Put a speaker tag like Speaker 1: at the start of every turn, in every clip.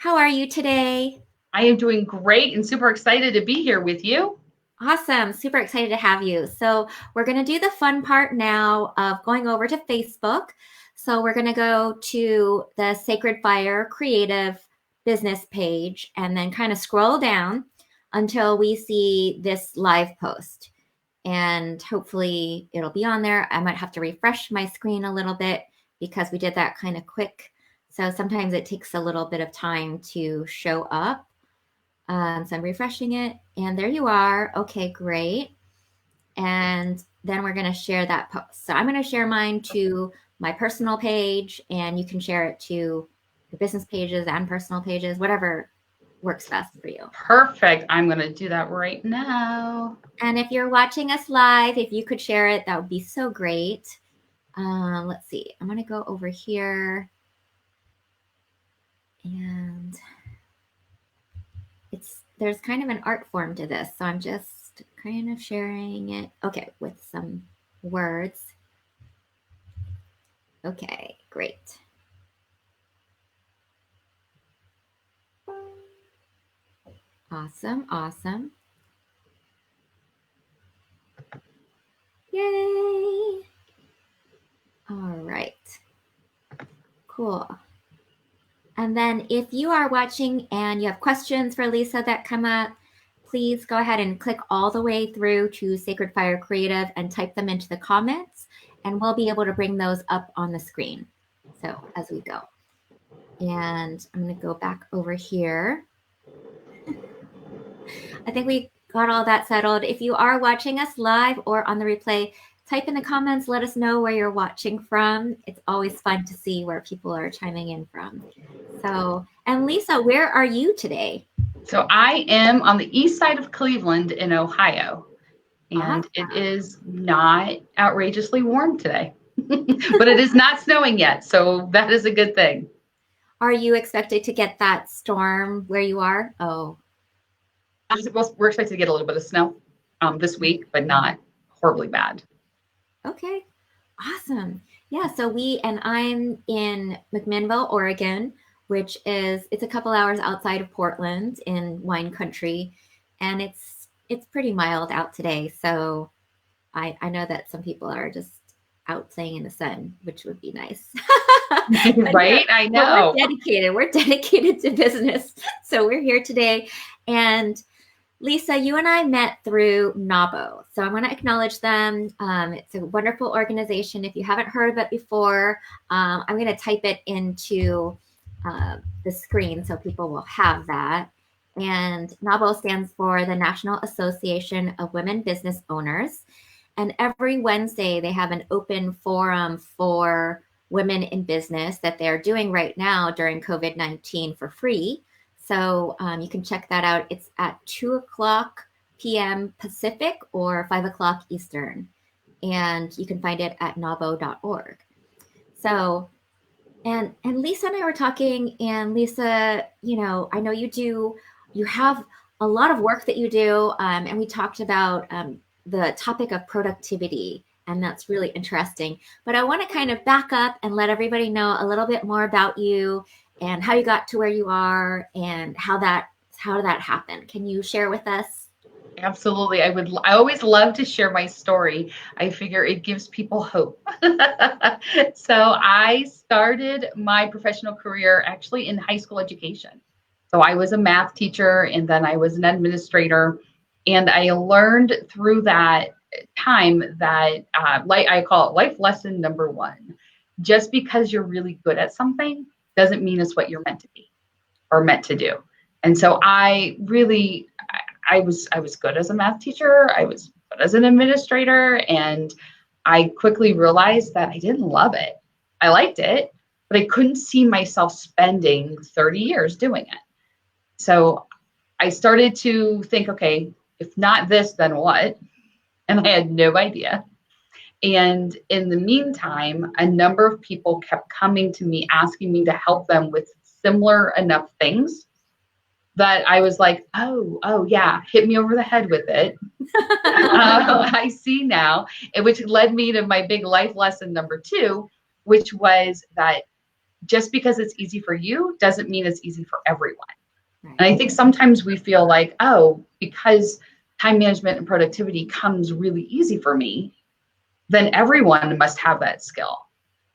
Speaker 1: How are you today?
Speaker 2: I am doing great and super excited to be here with you.
Speaker 1: Awesome. Super excited to have you. So, we're going to do the fun part now of going over to Facebook. So, we're going to go to the Sacred Fire Creative business page and then kind of scroll down until we see this live post. And hopefully, it'll be on there. I might have to refresh my screen a little bit because we did that kind of quick. So, sometimes it takes a little bit of time to show up. So I'm refreshing it, and there you are. Okay, great. And then we're going to share that post. So I'm going to share mine to my personal page, and you can share it to your business pages and personal pages, whatever works best for you.
Speaker 2: Perfect. I'm going to do that right now.
Speaker 1: And if you're watching us live, if you could share it, that would be so great. Let's see. I'm going to go over here, and there's kind of an art form to this, so I'm just kind of sharing it. Okay, with some words. Okay, great. Awesome, awesome. Yay! All right. Cool. And then if you are watching and you have questions for Lisa that come up, please go ahead and click all the way through to Sacred Fire Creative and type them into the comments, and we'll be able to bring those up on the screen. So as we go. And I'm going to go back over here. I think we got all that settled. If you are watching us live or on the replay, type in the comments, let us know where you're watching from. It's always fun to see where people are chiming in from. So, and Lisa, where are you today?
Speaker 2: So I am on the east side of Cleveland in Ohio, and
Speaker 1: Awesome.
Speaker 2: it is not outrageously warm today, but it is not snowing yet. So that is a good thing.
Speaker 1: Are you expected to get that storm where you are? Oh,
Speaker 2: We're expected to get a little bit of snow this week, but not horribly bad.
Speaker 1: okay. Awesome. Yeah, so I'm in McMinnville, Oregon, which it's a couple hours outside of Portland in wine country, and it's pretty mild out today. So I know that some people are just out playing in the sun, which would be nice. but,
Speaker 2: Right? I
Speaker 1: but we're
Speaker 2: know.
Speaker 1: dedicated. We're dedicated to business. So we're here today. And Lisa, you and I met through NABO. So I want to acknowledge them. It's a wonderful organization. If you haven't heard of it before, I'm going to type it into the screen so people will have that. And NABO stands for the National Association of Women Business Owners. And every Wednesday, they have an open forum for women in business that they're doing right now during COVID-19 for free. So you can check that out. It's at 2:00 p.m. Pacific or 5:00 Eastern. And you can find it at nabo.org. So, and Lisa and I were talking, and Lisa, I know you have a lot of work that you do. And we talked about the topic of productivity, and that's really interesting. But I want to kind of back up and let everybody know a little bit more about you and how you got to where you are and how that happened. Can you share with us?
Speaker 2: Absolutely. I always love to share my story. I figure it gives people hope. So I started my professional career actually in high school education. So I was a math teacher and then I was an administrator. And I learned through that time that, like I call it life lesson number one. Just because you're really good at something doesn't mean it's what you're meant to be or meant to do. And so I was good as a math teacher. I was good as an administrator, and I quickly realized that I didn't love it. I liked it, but I couldn't see myself spending 30 years doing it. So I started to think, okay, if not this, then what? And I had no idea. And in the meantime, a number of people kept coming to me asking me to help them with similar enough things that I was like, oh yeah, hit me over the head with it. I see now, which led me to my big life lesson number two, which was that just because it's easy for you doesn't mean it's easy for everyone.
Speaker 1: Right.
Speaker 2: And I think sometimes we feel like, oh, because time management and productivity comes really easy for me, then everyone must have that skill.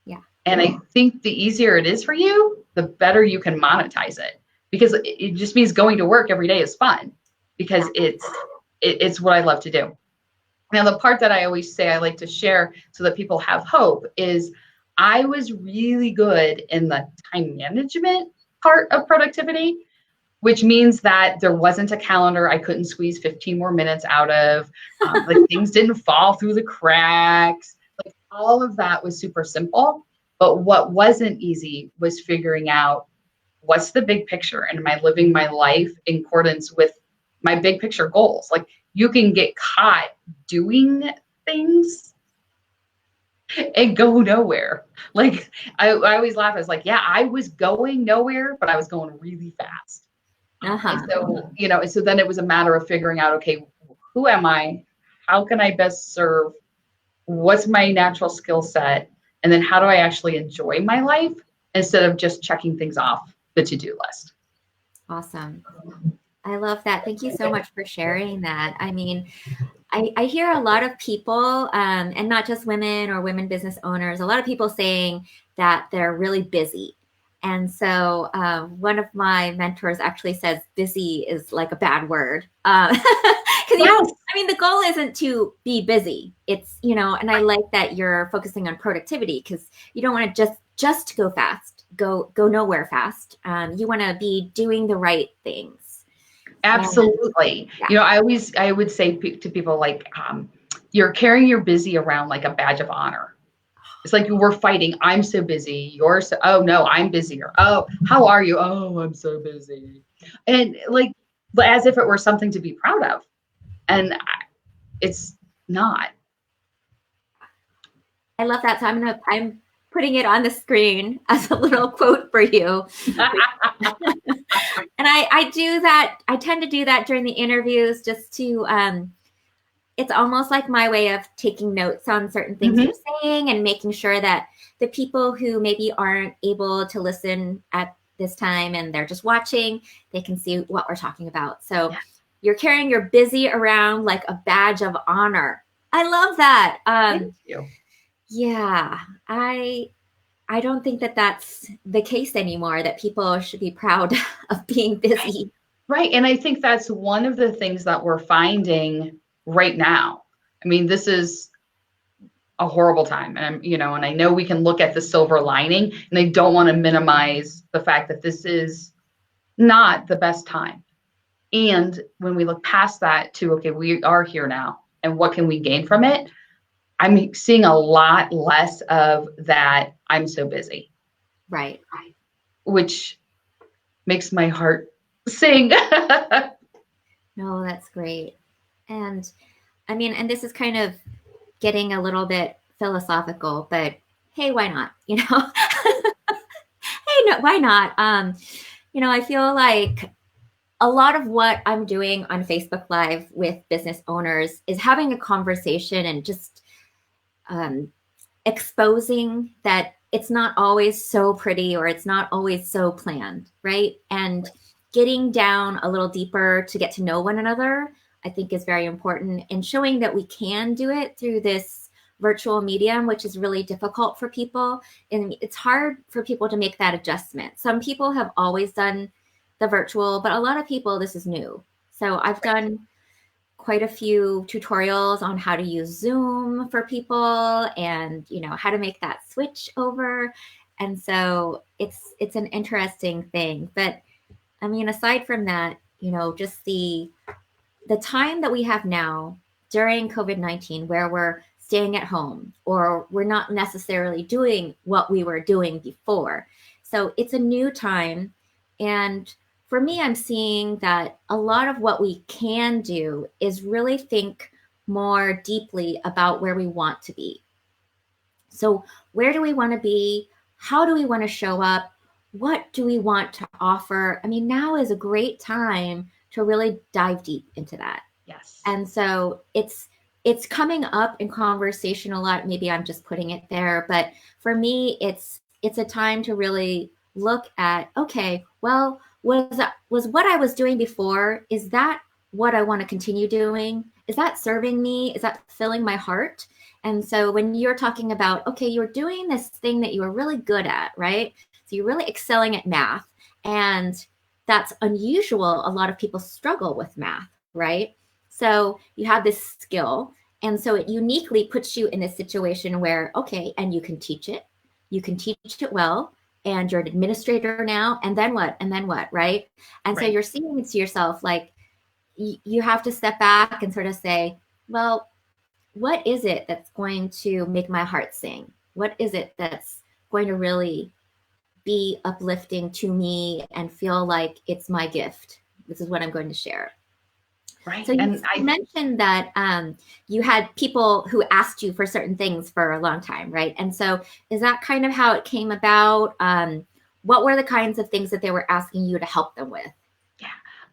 Speaker 1: Yeah.
Speaker 2: And I think the easier it is for you, the better you can monetize it, because it just means going to work every day is fun, because it's what I love to do. Now, the part that I always say I like to share so that people have hope is I was really good in the time management part of productivity, which means that there wasn't a calendar I couldn't squeeze 15 more minutes out of. Like things didn't fall through the cracks. Like all of that was super simple. But what wasn't easy was figuring out what's the big picture, and am I living my life in accordance with my big picture goals? Like you can get caught doing things and go nowhere. Like I always laugh. I was like, yeah, I was going nowhere, but I was going really fast. And so, so then it was a matter of figuring out, okay, who am I? How can I best serve? What's my natural skill set? And then how do I actually enjoy my life instead of just checking things off the to-do list?
Speaker 1: Awesome. I love that. Thank you so much for sharing that. I mean, I hear a lot of people, and not just women or women business owners, a lot of people saying that they're really busy. And so one of my mentors actually says busy is like a bad word. Because, I mean, the goal isn't to be busy. It's, and I like that you're focusing on productivity, because you don't want to just go fast, go nowhere fast. You want to be doing the right things.
Speaker 2: Absolutely.
Speaker 1: Yeah.
Speaker 2: I would say to people like, you're carrying your busy around like a badge of honor. It's like we're fighting. I'm so busy. You're so, oh no, I'm busier. Oh, how are you? Oh, I'm so busy. And like, as if it were something to be proud of. And it's not.
Speaker 1: I love that. So I'm putting it on the screen as a little quote for you. And I do that. I tend to do that during the interviews just to, it's almost like my way of taking notes on certain things you're saying and making sure that the people who maybe aren't able to listen at this time and they're just watching, they can see what we're talking about. So you're carrying your busy around like a badge of honor. I love that.
Speaker 2: Thank you.
Speaker 1: Yeah, I don't think that that's the case anymore, that people should be proud of being busy.
Speaker 2: Right. And I think that's one of the things that we're finding right now. I mean, this is a horrible time. And and I know we can look at the silver lining, and I don't want to minimize the fact that this is not the best time. And when we look past that to, okay, we are here now, and what can we gain from it? I'm seeing a lot less of that. I'm so busy.
Speaker 1: Right.
Speaker 2: Which makes my heart sing.
Speaker 1: No, that's great. And I mean, and this is kind of getting a little bit philosophical, but hey, why not? Hey, no, why not? I feel like a lot of what I'm doing on Facebook Live with business owners is having a conversation and just exposing that it's not always so pretty, or it's not always so planned, right? And getting down a little deeper to get to know one another, I think, is very important, and showing that we can do it through this virtual medium, which is really difficult for people. And it's hard for people to make that adjustment. Some people have always done the virtual, but a lot of people, this is new. So I've done quite a few tutorials on how to use Zoom for people, and how to make that switch over. And so it's an interesting thing. But I mean, aside from that, just the time that we have now during COVID-19, where we're staying at home, or we're not necessarily doing what we were doing before. So it's a new time. And for me, I'm seeing that a lot of what we can do is really think more deeply about where we want to be. So where do we want to be? How do we want to show up? What do we want to offer? I mean, now is a great time to really dive deep into that.
Speaker 2: Yes.
Speaker 1: And so it's coming up in conversation a lot. Maybe I'm just putting it there, but for me, it's it's a time to really look at, okay, well, was what I was doing before, is that what I want to continue doing? Is that serving me? Is that filling my heart? And so when you're talking about, okay, you're doing this thing that you were really good at, right? So you're really excelling at math, and that's unusual. A lot of people struggle with math, right? So you have this skill, and so it uniquely puts you in a situation where, okay, and you can teach it well, and you're an administrator now, and then what? And then what, right? And so
Speaker 2: Right.
Speaker 1: you're seeing to yourself, like, you have to step back and sort of say, well, what is it that's going to make my heart sing? What is it that's going to really be uplifting to me and feel like it's my gift? This is what I'm going to share.
Speaker 2: Right.
Speaker 1: So you
Speaker 2: And I
Speaker 1: mentioned that you had people who asked you for certain things for a long time, right? And so is that kind of how it came about? What were the kinds of things that they were asking you to help them with?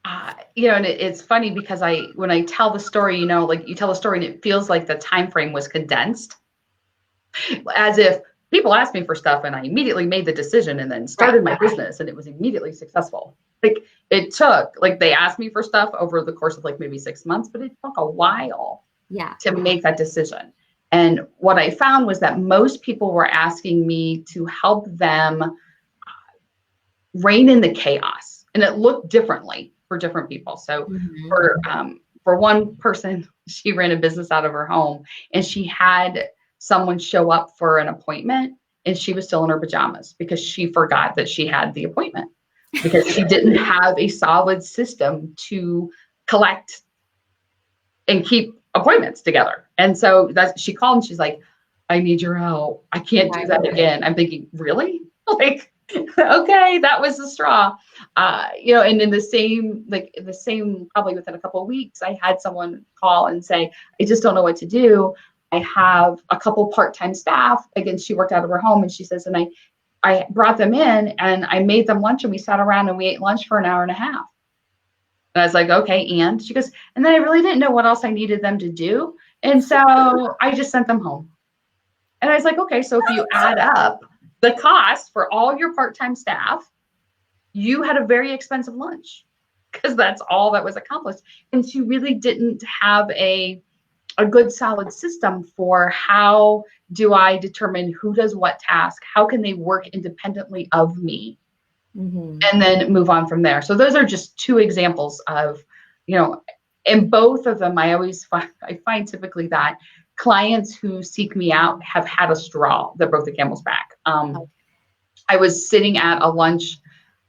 Speaker 2: and it's funny because when I tell the story, like you tell the story and it feels like the time frame was condensed, as if people asked me for stuff and I immediately made the decision and then
Speaker 1: Right.
Speaker 2: started my business and it was immediately successful. Like it took, like they asked me for stuff over the course of like maybe 6 months, but it took a while
Speaker 1: Yeah.
Speaker 2: to make that decision. And what I found was that most people were asking me to help them rein in the chaos, and it looked differently for different people. So
Speaker 1: Mm-hmm.
Speaker 2: for one person, she ran a business out of her home, and she had someone show up for an appointment, and she was still in her pajamas because she forgot that she had the appointment because she didn't have a solid system to collect and keep appointments together. And so she called and she's like, I need your help. I can't do that again. I'm thinking, really? Like, okay, that was the straw. And in the same, probably within a couple of weeks, I had someone call and say, I just don't know what to do. I have a couple part-time staff. Again, she worked out of her home, and she says, and I brought them in and I made them lunch, and we sat around and we ate lunch for an hour and a half. And I was like, okay. And she goes, and then I really didn't know what else I needed them to do. And so I just sent them home. And I was like, okay, so if you add up the cost for all your part-time staff, you had a very expensive lunch because that's all that was accomplished. And she really didn't have a good solid system for how do I determine who does what task, how can they work independently of me, and then move on from there. So those are just two examples of, in both of them, I find typically that clients who seek me out have had a straw that broke the camel's back. I was sitting at a lunch.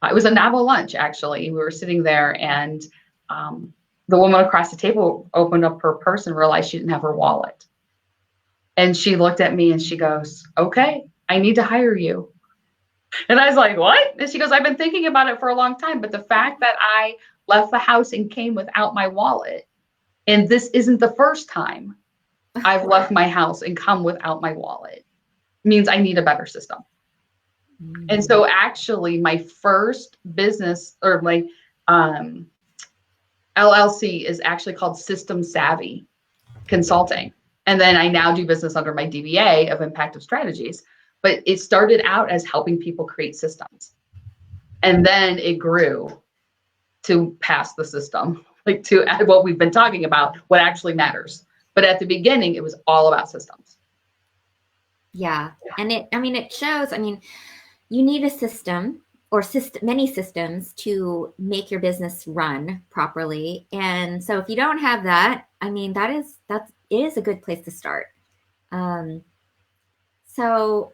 Speaker 2: It was a novel lunch, actually. We were sitting there, and the woman across the table opened up her purse and realized she didn't have her wallet. And she looked at me and she goes, okay, I need to hire you. And I was like, what? And she goes, I've been thinking about it for a long time, but the fact that I left the house and came without my wallet, and this isn't the first time I've left my house and come without my wallet, means I need a better system. And so actually my first business, or my LLC, is actually called System Savvy Consulting. And then I now do business under my DBA of Impactive Strategies. But it started out as helping people create systems. And then it grew to pass the system, like to what we've been talking about, what actually matters. But at the beginning, it was all about systems.
Speaker 1: Yeah. And it shows, you need a system or many systems to make your business run properly. And so if you don't have that, that is a good place to start. So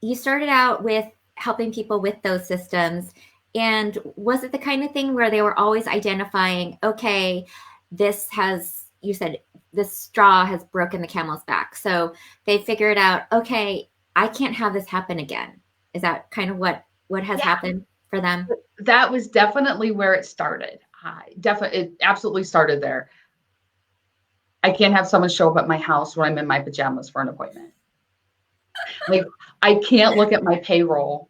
Speaker 1: you started out with helping people with those systems. And was it the kind of thing where they were always identifying, okay, you said this straw has broken the camel's back. So they figured out, okay, I can't have this happen again. Is that kind of what has happened for them?
Speaker 2: That was definitely where it started. It absolutely started there. I can't have someone show up at my house when I'm in my pajamas for an appointment. Like, I can't look at my payroll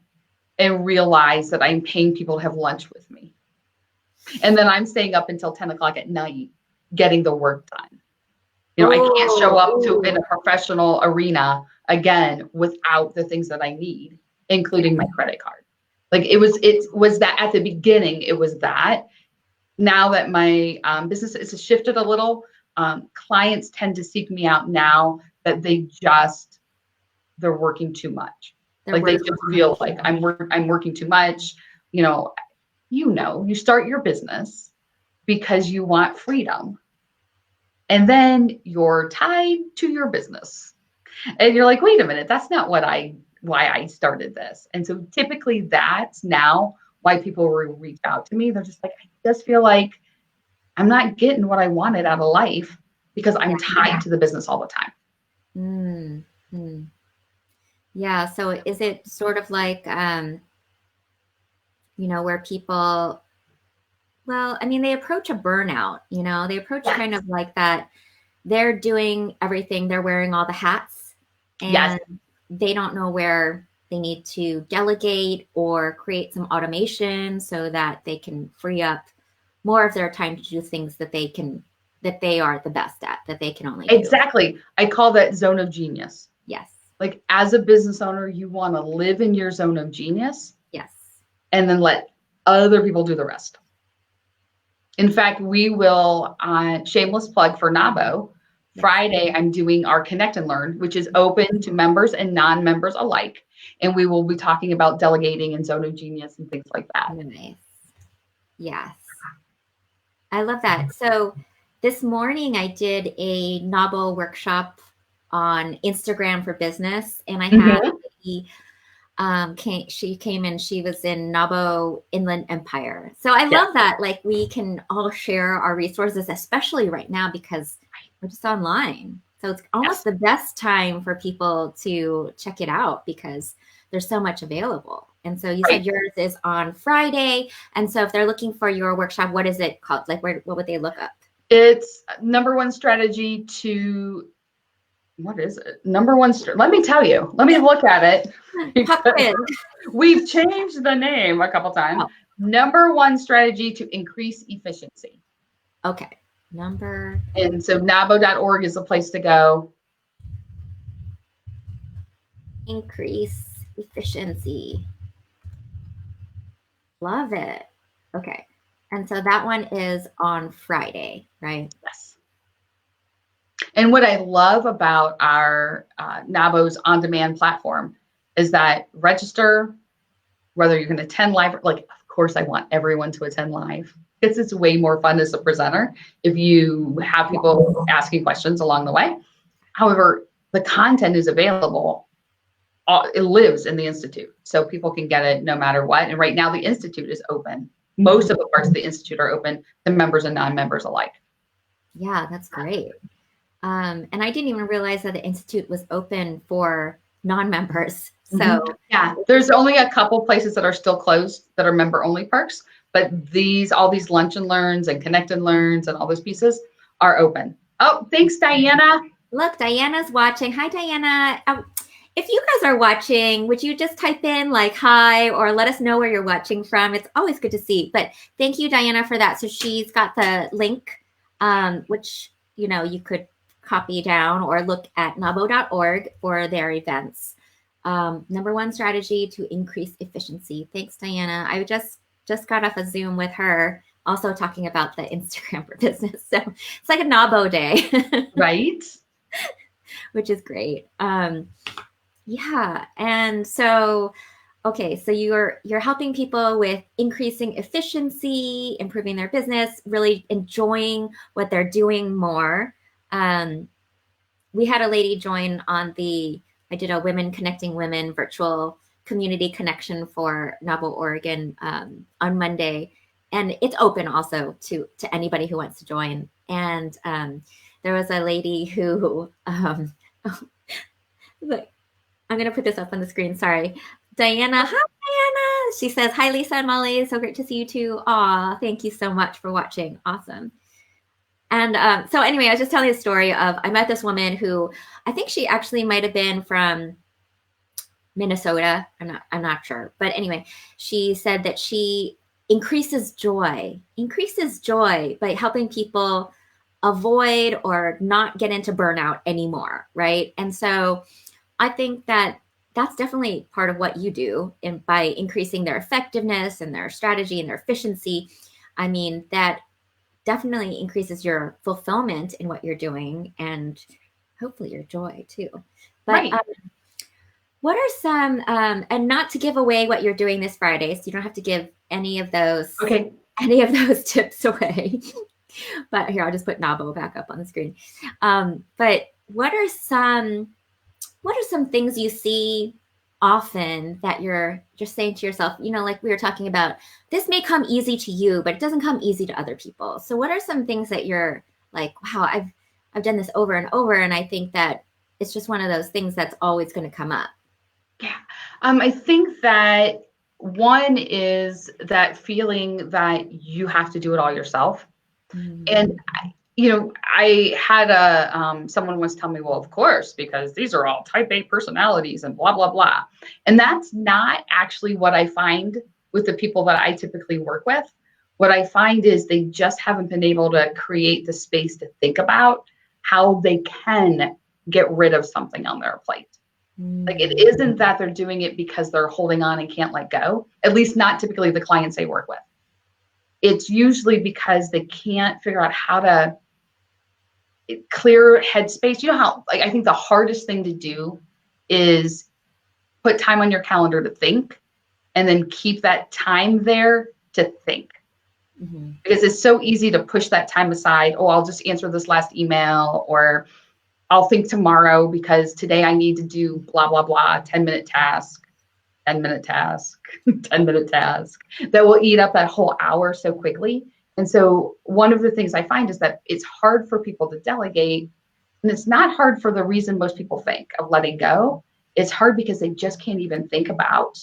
Speaker 2: and realize that I'm paying people to have lunch with me. And then I'm staying up until 10 o'clock at night getting the work done. I can't show up in a professional arena again without the things that I need including my credit card. Like it was that at the beginning, it was that. Now that my business has shifted a little, clients tend to seek me out now that they're working too much. Like they just feel like I'm working too much. You start your business because you want freedom. And then you're tied to your business. And you're like, wait a minute, that's not why I started this. And so typically that's now why people will reach out to me. They're just like, I just feel like I'm not getting what I wanted out of life because I'm tied to the business all the time.
Speaker 1: Mm-hmm. Yeah. So is it sort of like, where people, well, I mean, they approach a burnout, they approach kind of like that. They're doing everything. They're wearing all the hats and they don't know where they need to delegate or create some automation so that they can free up more of their time to do things that they are the best at, that they can only do.
Speaker 2: Exactly. I call that zone of genius.
Speaker 1: Yes.
Speaker 2: Like as a business owner, you want to live in your zone of genius.
Speaker 1: Yes.
Speaker 2: And then let other people do the rest. In fact, we will, shameless plug for NABO, Friday, I'm doing our Connect and Learn, which is open to members and non-members alike. And we will be talking about delegating and zone of genius and things like that.
Speaker 1: Nice. Yes. I love that. So this morning I did a NABO workshop on Instagram for business. And I had she came and she was in NABO Inland Empire. So I love that. Like we can all share our resources, especially right now because we're just online. So it's almost the best time for people to check it out because there's so much available. And so you said yours is on Friday. And so if they're looking for your workshop, what is it called? Like what would they look up?
Speaker 2: It's number one strategy to, what is it? Let me tell you. Let me look at it. We've changed the name a couple times. Number one strategy to increase efficiency.
Speaker 1: Okay.
Speaker 2: And so nabo.org is the place to go.
Speaker 1: Increase efficiency. Love it. Okay. And so that one is on Friday, right?
Speaker 2: Yes. And what I love about our NABO's on-demand platform is that register, whether you're going to attend live, like, of course, I want everyone to attend live. It's way more fun as a presenter if you have people asking questions along the way. However, the content is available. It lives in the Institute, so people can get it no matter what. And right now the Institute is open. Most of the parts of the Institute are open to members and non-members alike.
Speaker 1: Yeah, that's great. And I didn't even realize that the Institute was open for non-members. So
Speaker 2: there's only a couple places that are still closed that are member-only perks, but all these lunch and learns and connect and learns and all those pieces are open. Oh, thanks, Diana.
Speaker 1: Look, Diana's watching. Hi, Diana. If you guys are watching, would you just type in like hi or let us know where you're watching from? It's always good to see. But thank you, Diana, for that. So she's got the link, which, you could copy down or look at nabo.org for their events. Number one strategy to increase efficiency. Thanks, Diana. I just got off a Zoom with her, also talking about the Instagram for business. So it's like a NABO day.
Speaker 2: Right.
Speaker 1: Which is great. Yeah. And so, okay. So you're helping people with increasing efficiency, improving their business, really enjoying what they're doing more. We had a lady join on I did a Women Connecting Women virtual community connection for NABO Oregon on Monday. And it's open also to anybody who wants to join. And there was a lady who, look, I'm going to put this up on the screen. Sorry. Diana. Hi, Diana. She says, hi, Lisa and Malee. So great to see you too. Aw, thank you so much for watching. Awesome. And so anyway, I was just telling a story of, I met this woman who, I think she actually might have been from Minnesota. I'm not sure. But anyway, she said that she increases joy by helping people avoid or not get into burnout anymore. Right. And so I think that that's definitely part of what you do, and by increasing their effectiveness and their strategy and their efficiency, I mean, that definitely increases your fulfillment in what you're doing and hopefully your joy too. But
Speaker 2: Right.
Speaker 1: what are some, and not to give away what you're doing this Friday, so you don't have to give
Speaker 2: Okay.
Speaker 1: any of those tips away. But here, I'll just put Nabo back up on the screen. But what are some things you see often that you're just saying to yourself, like we were talking about, this may come easy to you, but it doesn't come easy to other people. So what are some things that you're like, wow, I've done this over and over, and I think that it's just one of those things that's always going to come up.
Speaker 2: Yeah. I think that one is that feeling that you have to do it all yourself. And, I had someone once tell me, well, of course, because these are all type A personalities and blah, blah, blah. And that's not actually what I find with the people that I typically work with. What I find is they just haven't been able to create the space to think about how they can get rid of something on their plate. Like, it isn't that they're doing it because they're holding on and can't let go, at least not typically the clients they work with. It's usually because they can't figure out how to clear headspace. You know how, like, I think the hardest thing to do is put time on your calendar to think and then keep that time there to think.
Speaker 1: Mm-hmm.
Speaker 2: Because it's so easy to push that time aside. Oh, I'll just answer this last email, or I'll think tomorrow because today I need to do blah, blah, blah, 10-minute task, 10-minute task, 10-minute task that will eat up that whole hour so quickly. And so one of the things I find is that it's hard for people to delegate. And it's not hard for the reason most people think of letting go. It's hard because they just can't even think about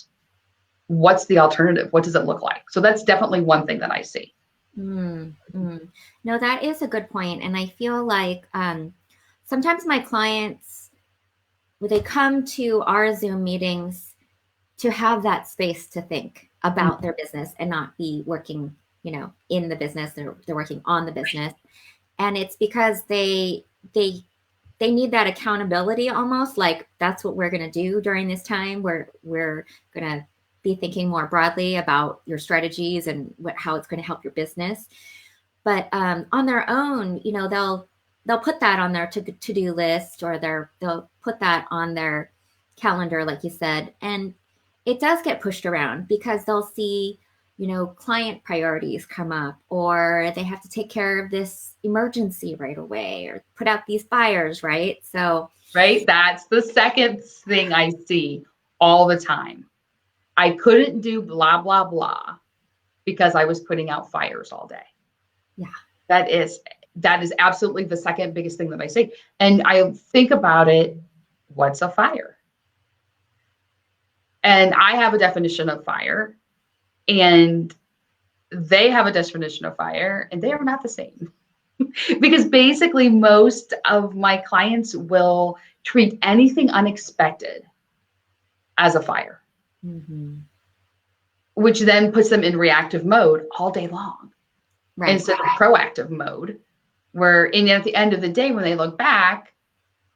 Speaker 2: what's the alternative. What does it look like? So that's definitely one thing that I see.
Speaker 1: No, that is a good point. And I feel like sometimes my clients, when they come to our Zoom meetings, to have that space to think about their business and not be working, in the business. They're working on the business. And it's because they need that accountability, almost like that's what we're going to do during this time, where we're going to be thinking more broadly about your strategies and how it's going to help your business. But on their own, they'll put that on their to-do list, or they'll put that on their calendar, like you said. And it does get pushed around because they'll see, client priorities come up, or they have to take care of this emergency right away, or put out these fires, right? So,
Speaker 2: Right? That's the second thing I see all the time. I couldn't do blah, blah, blah because I was putting out fires all day.
Speaker 1: yeah.
Speaker 2: That is absolutely the second biggest thing that I see. And I think about it, what's a fire? And I have a definition of fire, and they have a definition of fire, and they are not the same. Because basically most of my clients will treat anything unexpected as a fire, which then puts them in reactive mode all day long,
Speaker 1: Right.
Speaker 2: instead of proactive mode, where at the end of the day, when they look back,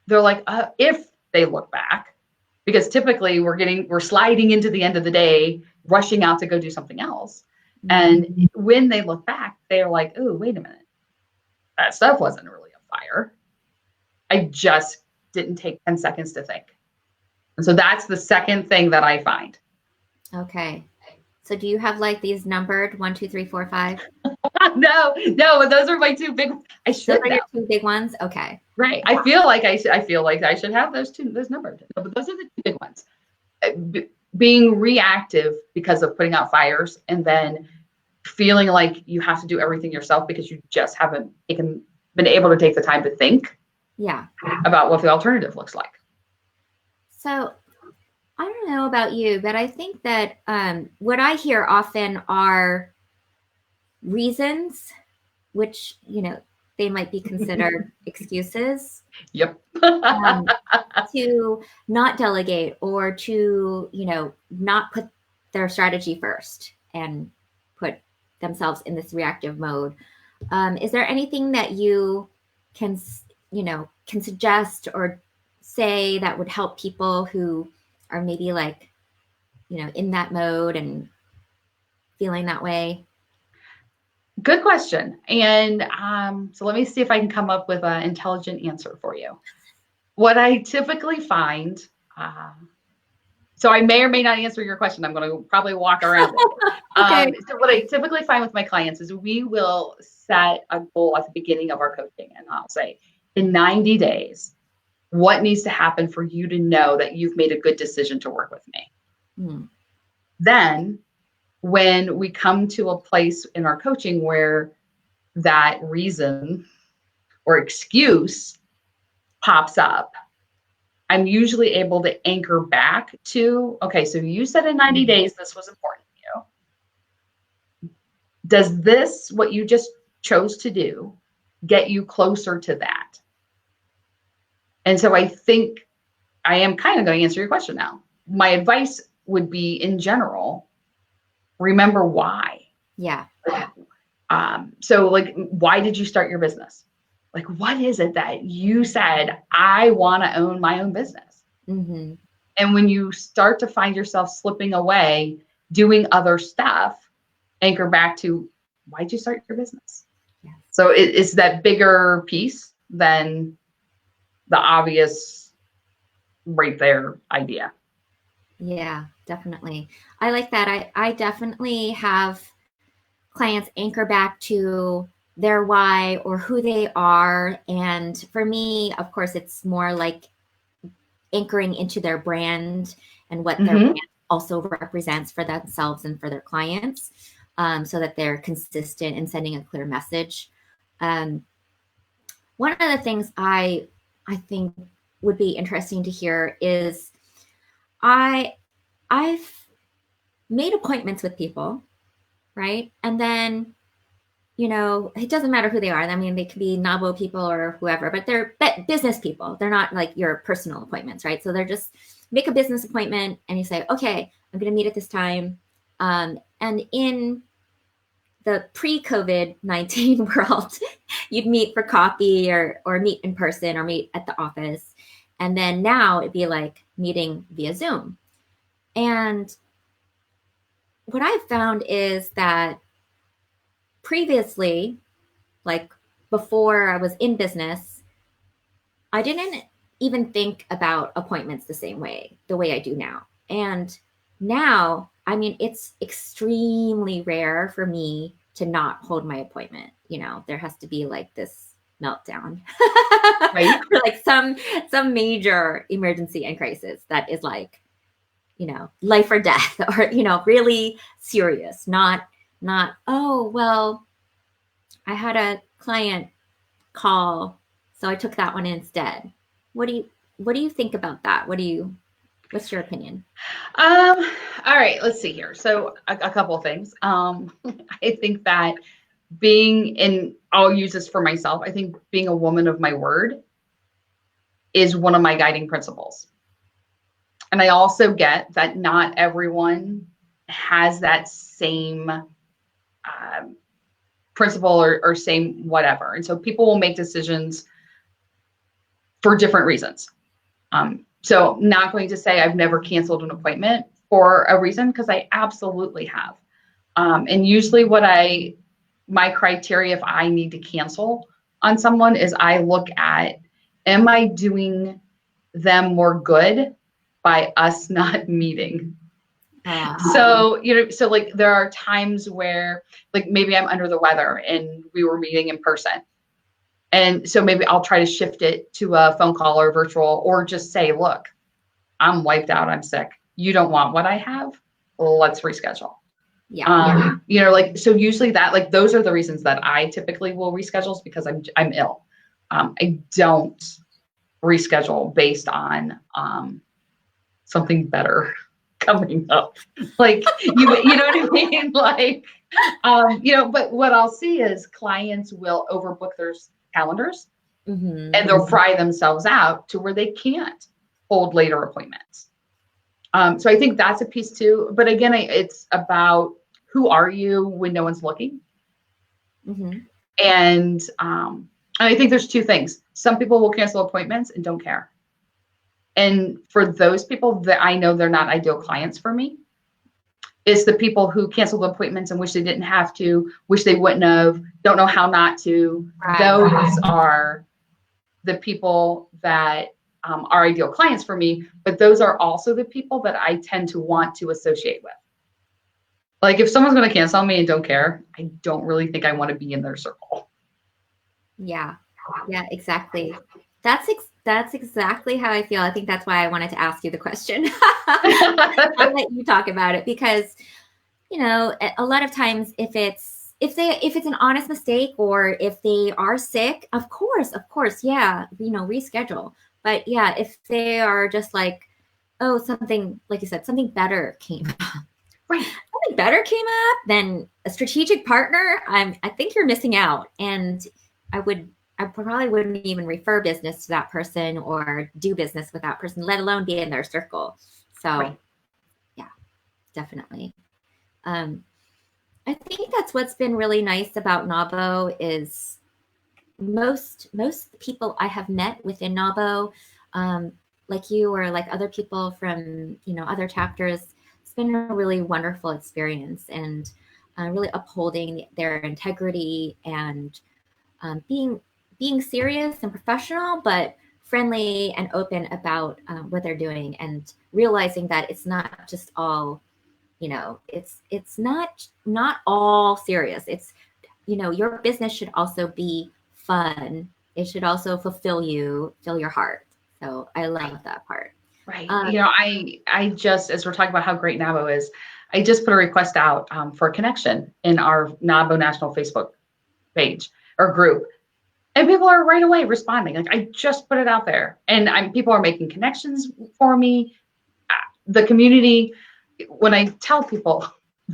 Speaker 2: they're like, if they look back, because typically we're sliding into the end of the day, rushing out to go do something else. And when they look back, they're like, oh, wait a minute. That stuff wasn't really a fire. I just didn't take 10 seconds to think. And so that's the second thing that I find.
Speaker 1: Okay. So do you have like these numbered 1, 2, 3, 4, 5?
Speaker 2: No, but those are my two big. I should.
Speaker 1: Those are your two big ones. Okay.
Speaker 2: Right. I feel like I should have those numbered. No, but those are the two big ones. Being reactive because of putting out fires, and then feeling like you have to do everything yourself because you just haven't been able to take the time to think about what the alternative looks like.
Speaker 1: So I don't know about you, but I think that what I hear often are reasons, which, they might be considered excuses.
Speaker 2: Yep.
Speaker 1: To not delegate, or to, not put their strategy first and put themselves in this reactive mode. Is there anything that you can suggest or say that would help people who are maybe like, in that mode and feeling that way?
Speaker 2: Good question. And so let me see if I can come up with an intelligent answer for you. What I typically find, so I may or may not answer your question. I'm going to probably walk around it.
Speaker 1: Okay.
Speaker 2: So what I typically find with my clients is we will set a goal at the beginning of our coaching. And I'll say, in 90 days, what needs to happen for you to know that you've made a good decision to work with me?
Speaker 1: Mm.
Speaker 2: Then when we come to a place in our coaching where that reason or excuse pops up, I'm usually able to anchor back to, okay, so you said in 90 days this was important to you. Does this, what you just chose to do, get you closer to that? And so I think I am kind of going to answer your question now. My advice would be, in general, remember why.
Speaker 1: Yeah.
Speaker 2: So like, why did you start your business? Like, what is it that you said, I want to own my own business?
Speaker 1: Mm-hmm.
Speaker 2: And when you start to find yourself slipping away, doing other stuff, anchor back to, why'd you start your business?
Speaker 1: Yes.
Speaker 2: So it's that bigger piece than the obvious right there idea.
Speaker 1: Yeah, definitely. I like that. I definitely have clients anchor back to their why or who they are. And for me, of course, it's more like anchoring into their brand and what their brand also represents for themselves and for their clients, so that they're consistent in sending a clear message. One of the things I think would be interesting to hear is I've made appointments with people, right? And then, it doesn't matter who they are. I mean, they could be NAWBO people or whoever, but they're business people. They're not like your personal appointments, right? So they're just make a business appointment and you say, okay, I'm going to meet at this time. And in the pre-COVID-19 world, you'd meet for coffee or meet in person or meet at the office. And then now it'd be like meeting via Zoom. And what I've found is that previously, like before I was in business, I didn't even think about appointments the way I do now. And now, I mean, it's extremely rare for me to not hold my appointment. There has to be like this meltdown,
Speaker 2: Right?
Speaker 1: or like some major emergency and crisis that is like, life or death, or really serious. Not oh well, I had a client call, so I took that one instead. What do you think about that? What's your opinion?
Speaker 2: All right, let's see here. So a couple of things. I think that I'll use this for myself. I think being a woman of my word is one of my guiding principles. And I also get that not everyone has that same principle or same whatever. And so people will make decisions for different reasons. So not going to say I've never canceled an appointment for a reason, because I absolutely have. And usually my criteria if I need to cancel on someone is I look at, am I doing them more good by us not meeting? So like there are times where like maybe I'm under the weather and we were meeting in person. And so maybe I'll try to shift it to a phone call or virtual, or just say, look, I'm wiped out. I'm sick. You don't want what I have. Let's reschedule.
Speaker 1: Yeah.
Speaker 2: Like, so usually that, like, those are the reasons that I typically will reschedule, is because I'm ill. I don't reschedule based on something better coming up. Like, you know what I mean? Like, but what I'll see is clients will overbook their calendars, and they'll fry themselves out to where they can't hold later appointments. So I think that's a piece too. But again, it's about, who are you when no one's looking? And I think there's two things. Some people will cancel appointments and don't care. And for those people that I know they're not ideal clients for me, it's the people who canceled appointments and wish they didn't have to, wish they wouldn't have, don't know how not to. Those are the people that are ideal clients for me, but those are also the people that I tend to want to associate with. Like if someone's going to cancel on me and don't care, I don't really think I want to be in their circle.
Speaker 1: Yeah, exactly. That's exactly how I feel. I think that's why I wanted to ask you the question. I'll let you talk about it because, you know, a lot of times if it's an honest mistake or if they are sick, of course, yeah, you know, reschedule. But yeah, if they are just like, oh, something, like you said, something better came up.
Speaker 2: Right.
Speaker 1: Something better came up, then a strategic partner, I think you're missing out. And I probably wouldn't even refer business to that person or do business with that person, let alone be in their circle. So
Speaker 2: right.
Speaker 1: Yeah, definitely. I think that's what's been really nice about NAWBO is most people I have met within NAWBO, like you or like other people from, you know, other chapters, it's been a really wonderful experience and really upholding their integrity and being serious and professional, but friendly and open about what they're doing and realizing that it's not just all, you know, it's not all serious. It's, you know, your business should also be fun. It should also fill your heart. So I love that part.
Speaker 2: Right. You know, I just, as we're talking about how great NAWBO is, I just put a request out for a connection in our NAWBO National Facebook page or group. And people are right away responding. Like I just put it out there and people are making connections for me. The community, when I tell people,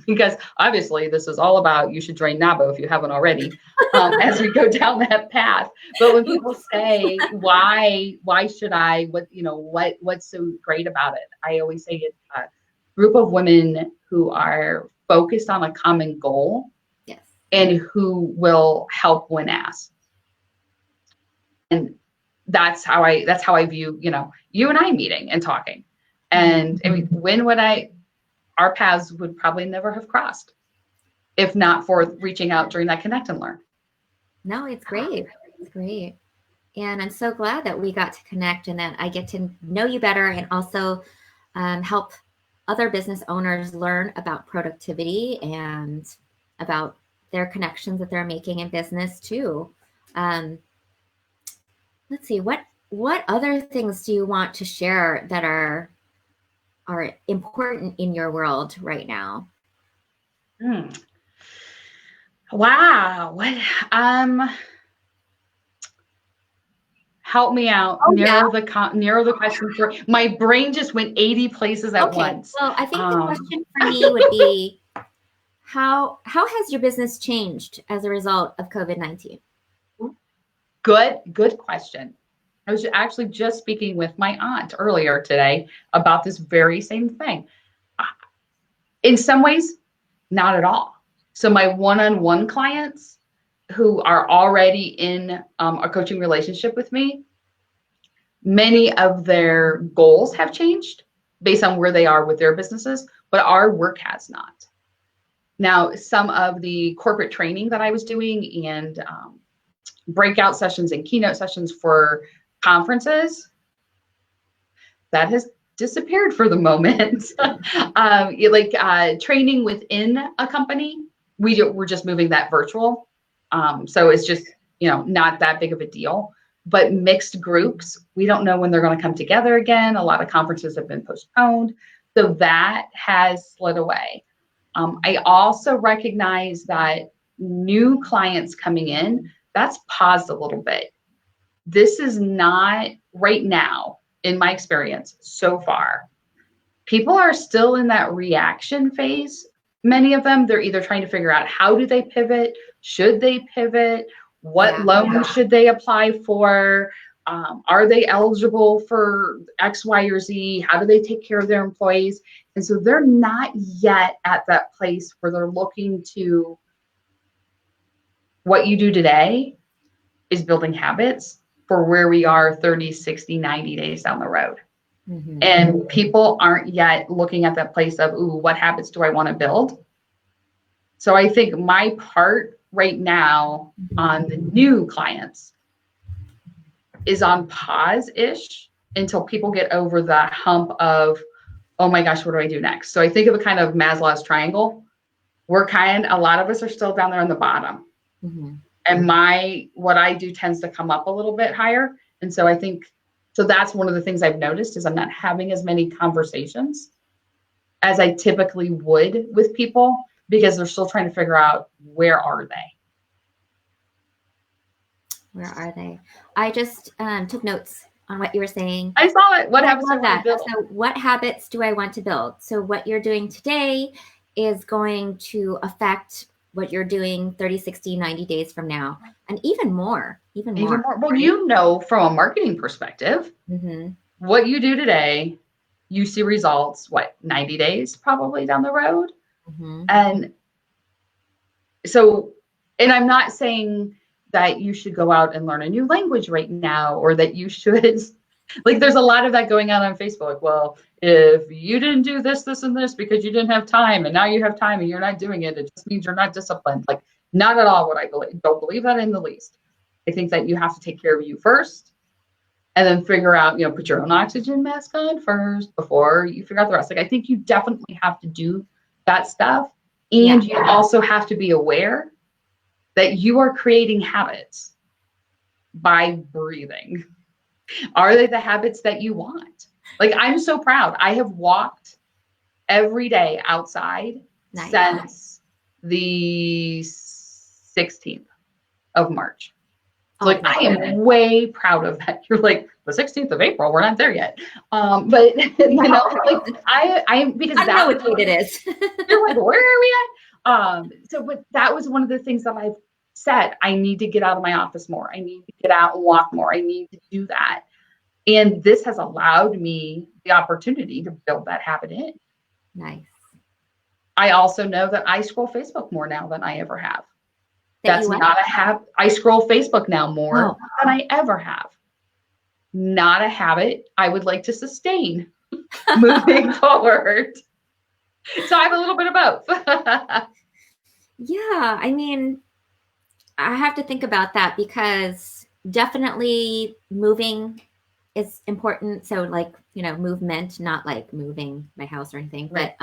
Speaker 2: because obviously this is all about you should join NAWBO if you haven't already, as we go down that path. But when people say why should I, what's so great about it, I always say it's a group of women who are focused on a common goal.
Speaker 1: Yes.
Speaker 2: And who will help win ass. And that's how I view, you know, you and I meeting and talking. And I mean, our paths would probably never have crossed if not for reaching out during that Connect and Learn.
Speaker 1: No, it's great. It's great. And I'm so glad that we got to connect and that I get to know you better and also help other business owners learn about productivity and about their connections that they're making in business too. Let's see, what other things do you want to share that are important in your world right now?
Speaker 2: Wow. What? Help me out. Narrow the question for my brain just went 80 places at once.
Speaker 1: Well, I think the question for me would be how has your business changed as a result of COVID-19?
Speaker 2: Good question. I was actually just speaking with my aunt earlier today about this very same thing. In some ways, not at all. So my one-on-one clients who are already in a coaching relationship with me, many of their goals have changed based on where they are with their businesses, but our work has not. Now, some of the corporate training that I was doing and breakout sessions and keynote sessions for conferences, that has disappeared for the moment. Training within a company, we're just moving that virtual. So it's just, you know, not that big of a deal. But mixed groups, we don't know when they're going to come together again. A lot of conferences have been postponed. So that has slid away. I also recognize that new clients coming in, that's paused a little bit. This is not right now, in my experience so far. People are still in that reaction phase. Many of them, they're either trying to figure out how do they pivot? Should they pivot? What loans should they apply for? Are they eligible for X, Y, or Z? How do they take care of their employees? And so they're not yet at that place where they're looking to what you do today is building habits for where we are 30, 60, 90 days down the road.
Speaker 1: Mm-hmm.
Speaker 2: And people aren't yet looking at that place of, ooh, what habits do I want to build? So I think my part right now on the new clients is on pause-ish until people get over the hump of, oh my gosh, what do I do next? So I think of a kind of Maslow's triangle. A lot of us are still down there on the bottom.
Speaker 1: Mm-hmm.
Speaker 2: And what I do tends to come up a little bit higher. And so I think, so that's one of the things I've noticed is I'm not having as many conversations as I typically would with people because they're still trying to figure out where are they.
Speaker 1: Where are they? I just took notes on what you were saying.
Speaker 2: I saw it. What
Speaker 1: I
Speaker 2: habits do
Speaker 1: love
Speaker 2: you want
Speaker 1: that.
Speaker 2: to build?
Speaker 1: So what habits do I want to build? So what you're doing today is going to affect what you're doing 30, 60, 90 days from now, and even more.
Speaker 2: Well, you know, from a marketing perspective,
Speaker 1: Mm-hmm.
Speaker 2: what you do today, you see results, 90 days probably down the road.
Speaker 1: Mm-hmm.
Speaker 2: And so, and I'm not saying that you should go out and learn a new language right now, or that you should, like, there's a lot of that going on Facebook. Well, if you didn't do this, this, and this because you didn't have time, and now you have time and you're not doing it, it just means you're not disciplined. Like, not at all what I believe. Don't believe that in the least. I think that you have to take care of you first and then figure out, put your own oxygen mask on first before you figure out the rest. Like, I think you definitely have to do that stuff. And you also have to be aware that you are creating habits by breathing. Are they the habits that you want? Like, I'm so proud. I have walked every day outside since the 16th of March. So, I am way proud of that. You're like, the 16th of April, we're not there yet. But I because
Speaker 1: I know what date it is.
Speaker 2: You're like, where are we at? But that was one of the things that I've said. I need to get out of my office more. I need to get out and walk more. I need to do that. And this has allowed me the opportunity to build that habit in.
Speaker 1: Nice.
Speaker 2: I also know that I scroll Facebook more now than I ever have. That's not a habit. I scroll Facebook now more than I ever have. Not a habit I would like to sustain moving forward. So I have a little bit of both.
Speaker 1: Yeah, I mean, I have to think about that because definitely moving is important. So like, movement, not like moving my house or anything, but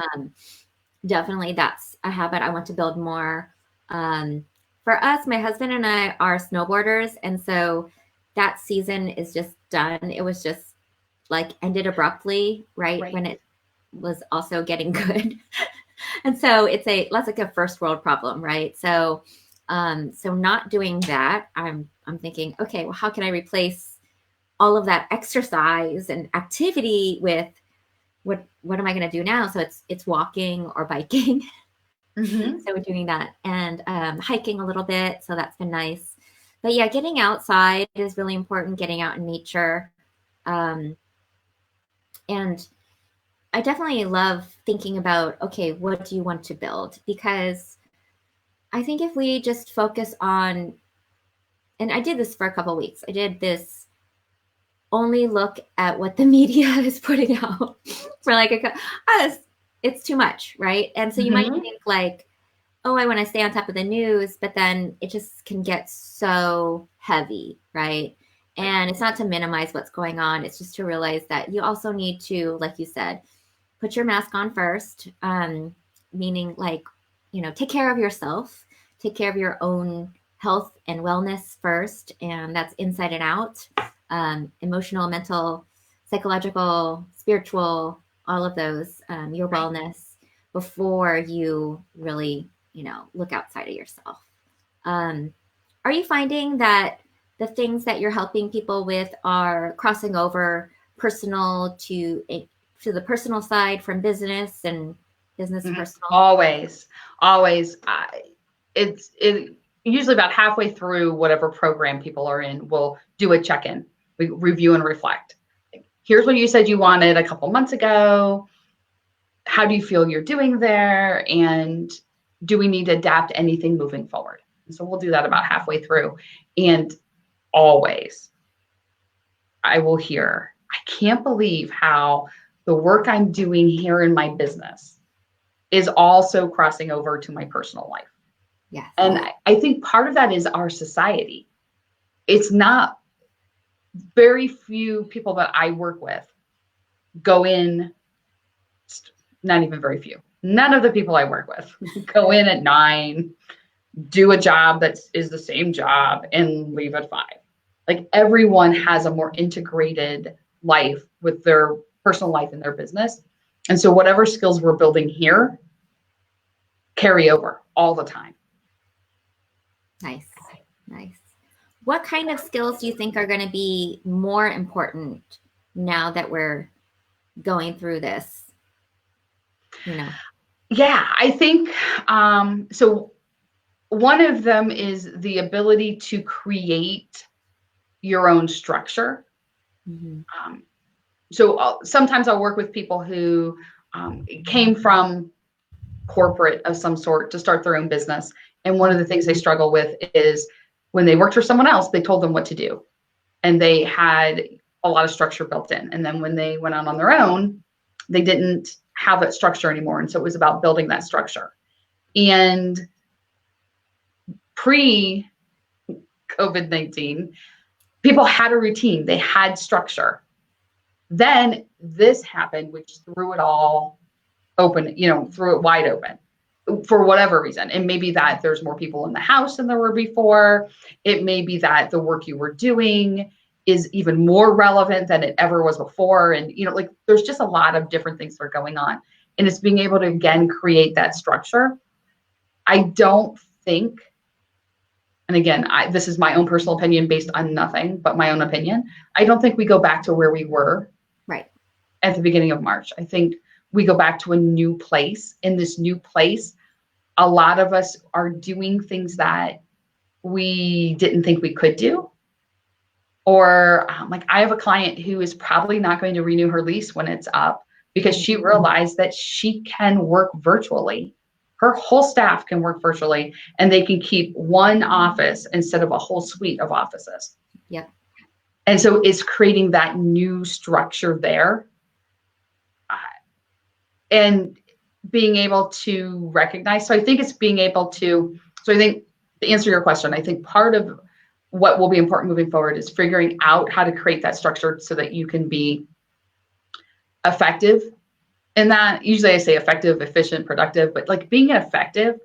Speaker 1: definitely that's a habit I want to build more. For us, my husband and I are snowboarders. And so that season is just done. It was just like ended abruptly, right? When it was also getting good. And so that's like a first world problem, right? So not doing that, I'm thinking, okay, well, how can I replace all of that exercise and activity with what am I going to do now? So it's walking or biking. Mm-hmm. So we're doing that and hiking a little bit. So that's been nice. But yeah, getting outside is really important, getting out in nature. And I definitely love thinking about, okay, what do you want to build? Because I think if we just focus on, and I did this for a couple of weeks, I did this only look at what the media is putting out for like it's too much, right? And so you might think like, oh, I want to stay on top of the news, but then it just can get so heavy, right? And it's not to minimize what's going on. It's just to realize that you also need to, like you said, put your mask on first, meaning like, take care of yourself, take care of your own health and wellness first. And that's inside and out, emotional, mental, psychological, spiritual, all of those, your wellness before you really, look outside of yourself. Are you finding that the things that you're helping people with are crossing over personal to the personal side from business and business to personal?
Speaker 2: Always. It's usually about halfway through whatever program people are in, we'll do a check-in. We review and reflect. Here's what you said you wanted a couple months ago. How do you feel you're doing there? And do we need to adapt anything moving forward? And so we'll do that about halfway through. And always, I will hear, I can't believe how the work I'm doing here in my business is also crossing over to my personal life.
Speaker 1: Yes.
Speaker 2: And I think part of that is our society. It's not very few people that I work with go in, not even very few. None of the people I work with go in at 9, do a job that is the same job, and leave at 5. Like everyone has a more integrated life with their personal life and their business. And so whatever skills we're building here carry over all the time.
Speaker 1: Nice. Nice. What kind of skills do you think are going to be more important now that we're going through this?
Speaker 2: Yeah, I think so. One of them is the ability to create your own structure.
Speaker 1: Mm-hmm.
Speaker 2: So sometimes I'll work with people who came from corporate of some sort to start their own business. And one of the things they struggle with is when they worked for someone else, they told them what to do. And they had a lot of structure built in. And then when they went out on their own, they didn't have that structure anymore. And so it was about building that structure. And pre-COVID-19, people had a routine, they had structure. Then this happened, which threw it all open, threw it wide open for whatever reason. It may be that there's more people in the house than there were before. It may be that the work you were doing is even more relevant than it ever was before. And, there's just a lot of different things that are going on. And it's being able to, again, create that structure. I don't think, and again, this is my own personal opinion based on nothing but my own opinion. I don't think we go back to where we were
Speaker 1: right
Speaker 2: at the beginning of March. I think we go back to a new place. In this new place, a lot of us are doing things that we didn't think we could do. Or I have a client who is probably not going to renew her lease when it's up because she realized that she can work virtually. Her whole staff can work virtually and they can keep one office instead of a whole suite of offices.
Speaker 1: Yep.
Speaker 2: And so it's creating that new structure there. And being able to recognize. So I think it's being able to, I think to answer your question, I think part of what will be important moving forward is figuring out how to create that structure so that you can be effective in that. Usually I say effective, efficient, productive, but being effective,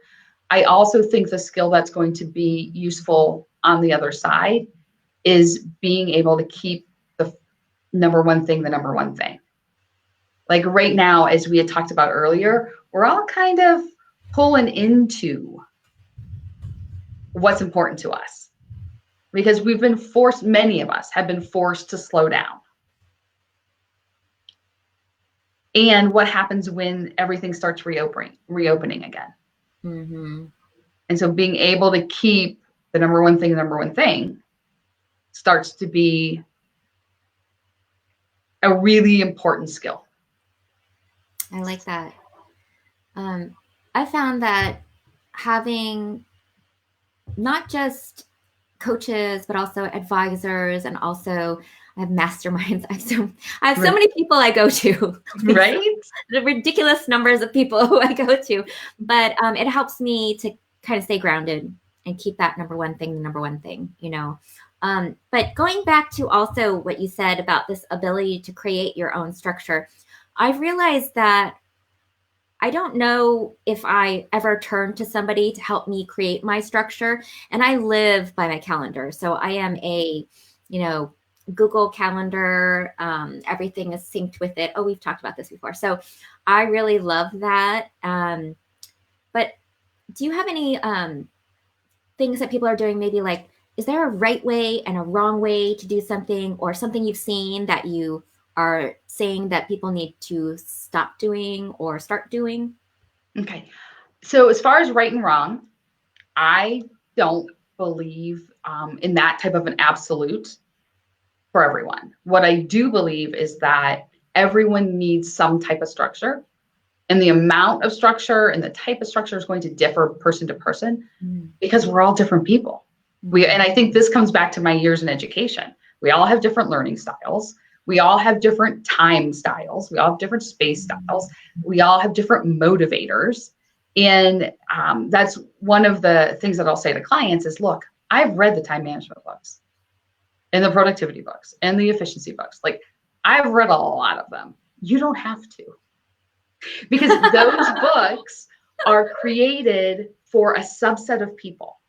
Speaker 2: I also think the skill that's going to be useful on the other side is being able to keep the number one thing, the number one thing. Right now, as we had talked about earlier, we're all kind of pulling into what's important to us because we've been forced, many of us have been forced to slow down. And what happens when everything starts reopening again?
Speaker 1: Mm-hmm.
Speaker 2: And so being able to keep the number one thing starts to be a really important skill.
Speaker 1: I like that. I found that having not just coaches, but also advisors, and also I have masterminds. I have so many people I go to.
Speaker 2: Right?
Speaker 1: The ridiculous numbers of people who I go to, but it helps me to kind of stay grounded and keep that number one thing, the number one thing, But going back to also what you said about this ability to create your own structure, I've realized that I don't know if I ever turned to somebody to help me create my structure. And I live by my calendar. So I am a, Google Calendar. Everything is synced with it. Oh, we've talked about this before. So I really love that. But do you have any things that people are doing? Maybe is there a right way and a wrong way to do something, or something you've seen that you are saying that people need to stop doing or start doing?
Speaker 2: Okay. So as far as right and wrong, I don't believe in that type of an absolute for everyone. What I do believe is that everyone needs some type of structure, and the amount of structure and the type of structure is going to differ person to person because we're all different people. And I think this comes back to my years in education. We all have different learning styles. We all have different time styles. We all have different space styles. We all have different motivators. And that's one of the things that I'll say to clients is, look, I've read the time management books and the productivity books and the efficiency books. Like, I've read a lot of them. You don't have to, because those books are created for a subset of people.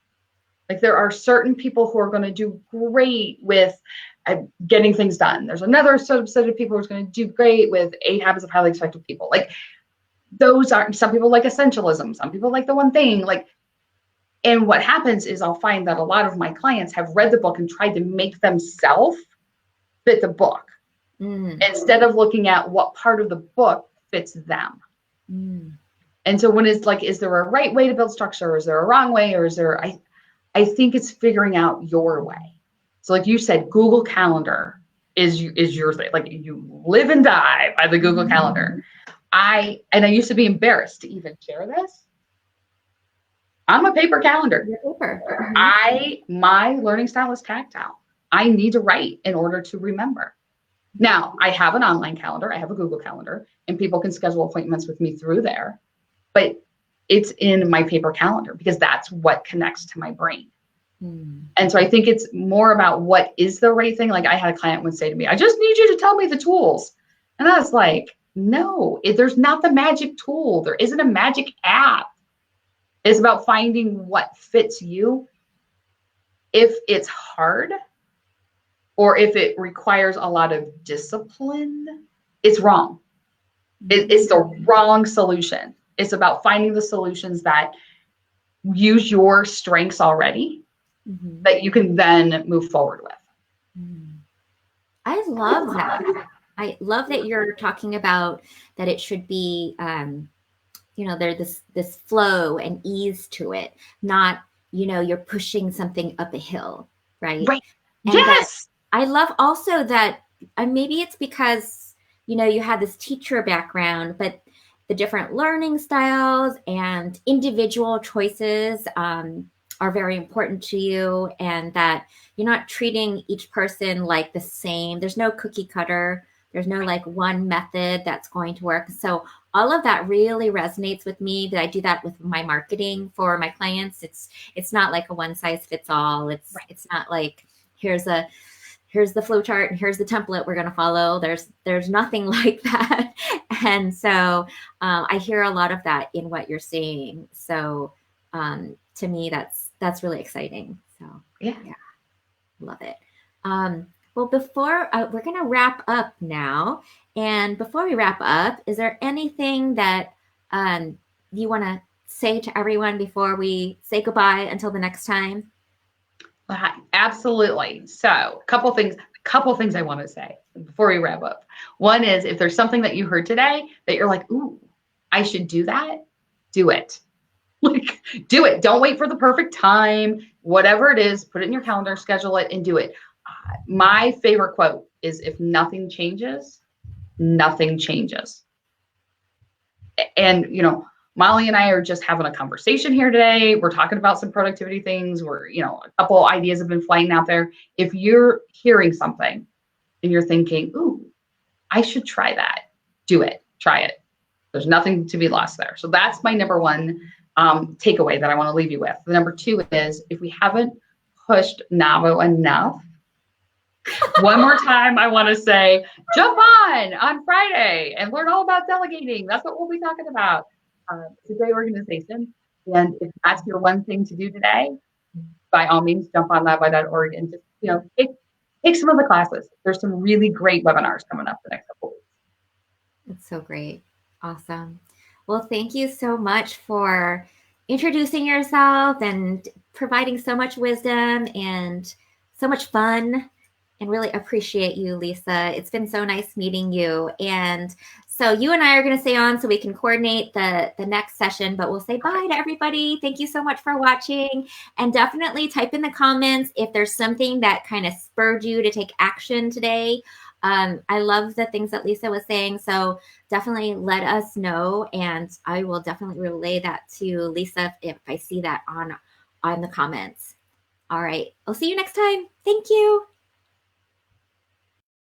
Speaker 2: Like, there are certain people who are going to do great with getting things done. There's another subset of people who's going to do great with 8 Habits of Highly Effective People. Like, those are, some people like essentialism, some people like the one thing. Like, and what happens is I'll find that a lot of my clients have read the book and tried to make themselves fit the book instead of looking at what part of the book fits them. And so when it's like, is there a right way to build structure? Or is there a wrong way? Or is there, I think it's figuring out your way. So like you said, Google Calendar is your thing. Like, you live and die by the Google Calendar. I used to be embarrassed to even share this. I'm a paper calendar. My learning style is tactile. I need to write in order to remember. Now, I have an online calendar. I have a Google Calendar, and people can schedule appointments with me through there. But it's in my paper calendar because that's what connects to my brain. And so I think it's more about what is the right thing. Like, I had a client once say to me, I just need you to tell me the tools. And I was like, no, there's not the magic tool. There isn't a magic app. It's about finding what fits you. If it's hard, or if it requires a lot of discipline, it's wrong. It's the wrong solution. It's about finding the solutions that use your strengths already that you can then move forward with.
Speaker 1: I love that. I love that you're talking about that it should be, there's this flow and ease to it, not, you're pushing something up a hill, right?
Speaker 2: Right.
Speaker 1: And
Speaker 2: yes.
Speaker 1: I love also that, maybe it's because, you had this teacher background, but the different learning styles and individual choices are very important to you, and that you're not treating each person like the same. There's no cookie cutter. There's no like one method that's going to work. So all of that really resonates with me, that I do that with my marketing for my clients. It's not like a one size fits all. It's not like here's the flow chart and here's the template we're going to follow. There's nothing like that. And so I hear a lot of that in what you're saying. So to me, that's really exciting. So yeah, love it. Well, before we're going to wrap up now, and before we wrap up, is there anything that you want to say to everyone before we say goodbye until the next time?
Speaker 2: Absolutely. So a couple things I want to say before we wrap up. One is, if there's something that you heard today that you're like, ooh, I should do that, do it. Like, do it. Don't wait for the perfect time. Whatever it is, put it in your calendar, schedule it, and do it. My favorite quote is, if nothing changes, nothing changes. And, Malee and I are just having a conversation here today. We're talking about some productivity things. A couple ideas have been flying out there. If you're hearing something and you're thinking, ooh, I should try that, do it, try it. There's nothing to be lost there. So that's my number one takeaway that I want to leave you with. The number two is, if we haven't pushed NAVO enough, one more time, I want to say, jump on Friday and learn all about delegating. That's what we'll be talking about. It's a great organization. And if that's your one thing to do today, by all means, jump on liveby.org and just, take some of the classes. There's some really great webinars coming up the next couple of weeks.
Speaker 1: That's so great. Awesome. Well, thank you so much for introducing yourself and providing so much wisdom and so much fun. And really appreciate you, Lisa. It's been so nice meeting you. And so you and I are going to stay on so we can coordinate the next session, but we'll say bye to everybody. Thank you so much for watching. And definitely type in the comments if there's something that kind of spurred you to take action today. I love the things that Lisa was saying. So definitely let us know. And I will definitely relay that to Lisa if I see that on the comments. All right. I'll see you next time. Thank you.